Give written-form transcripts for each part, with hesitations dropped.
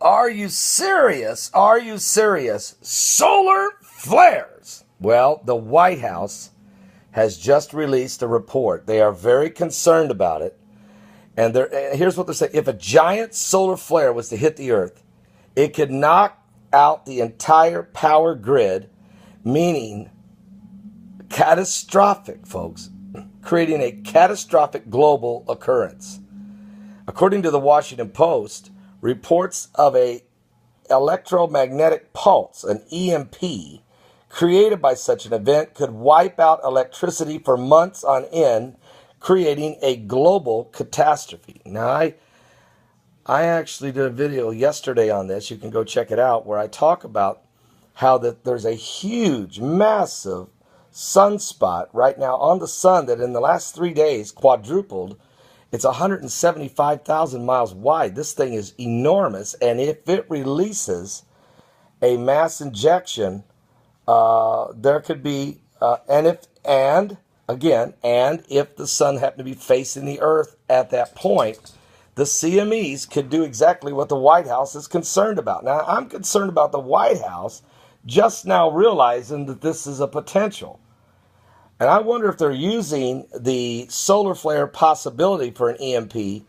Are you serious? Are you serious? Solar flares. Well, the White House has just released a report. They are very concerned about it. And here's what they're saying. If a giant solar flare was to hit the Earth, it could knock out the entire power grid, meaning catastrophic, folks, creating a catastrophic global occurrence. According to the Washington Post, reports of a electromagnetic pulse, an EMP, created by such an event could wipe out electricity for months on end, creating a global catastrophe. Now, I actually did a video yesterday on this. You can go check it out, where I talk about how that there's a huge, massive sunspot right now on the sun that in the last 3 days quadrupled. It's 175,000 miles wide. This thing is enormous, and if it releases a mass injection, there could be, and if the sun happened to be facing the Earth at that point, the CMEs could do exactly what the White House is concerned about. Now, I'm concerned about the White House just now realizing that this is a potential. And I wonder if they're using the solar flare possibility for an EMP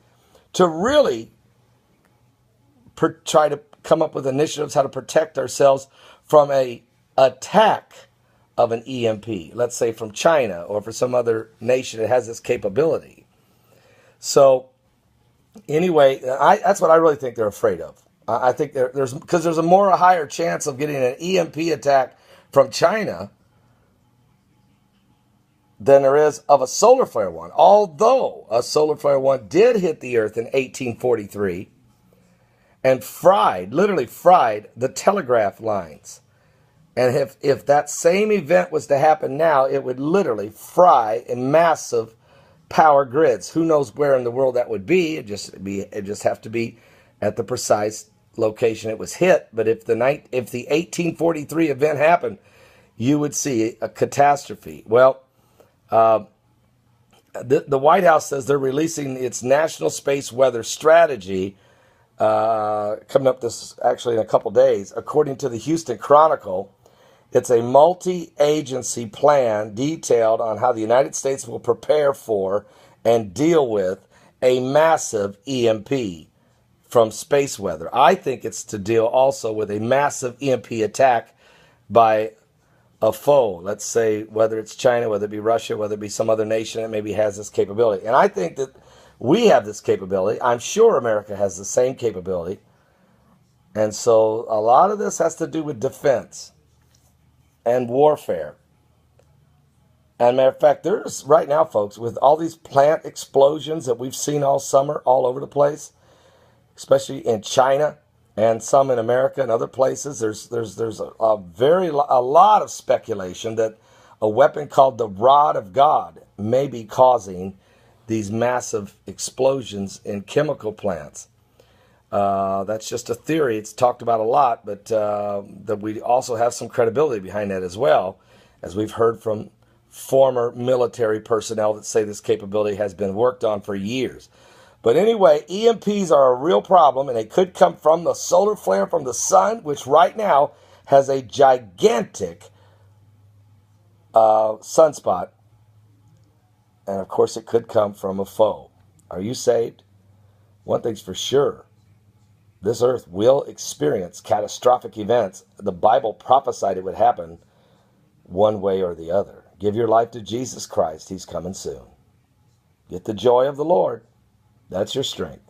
to really try to come up with initiatives how to protect ourselves from a attack of an EMP, let's say from China or for some other nation that has this capability. So anyway, that's what I really think they're afraid of. I think there's a higher chance of getting an EMP attack from China than there is of a solar flare one. Although a solar flare one did hit the Earth in 1843 and literally fried the telegraph lines. And if that same event was to happen now, it would literally fry a massive power grids. Who knows where in the world that would be? It just have to be at the precise location it was hit. But if the 1843 event happened, you would see a catastrophe. Well, the White House says they're releasing its National Space Weather Strategy coming up in a couple days. According to the Houston Chronicle, it's a multi-agency plan detailed on how the United States will prepare for and deal with a massive EMP from space weather. I think it's to deal also with a massive EMP attack by a foe, let's say, whether it's China, whether it be Russia, whether it be some other nation that maybe has this capability. And I think that we have this capability. I'm sure America has the same capability. And so a lot of this has to do with defense and warfare. And matter of fact, there's right now, folks, with all these plant explosions that we've seen all summer, all over the place, especially in China, and some in America and other places, there's a lot of speculation that a weapon called the Rod of God may be causing these massive explosions in chemical plants. That's just a theory. It's talked about a lot, but that we also have some credibility behind that as well, as we've heard from former military personnel that say this capability has been worked on for years. But anyway, EMPs are a real problem, and they could come from the solar flare from the sun, which right now has a gigantic sunspot. And of course, it could come from a foe. Are you saved? One thing's for sure. This earth will experience catastrophic events. The Bible prophesied it would happen one way or the other. Give your life to Jesus Christ. He's coming soon. Get the joy of the Lord. That's your strength.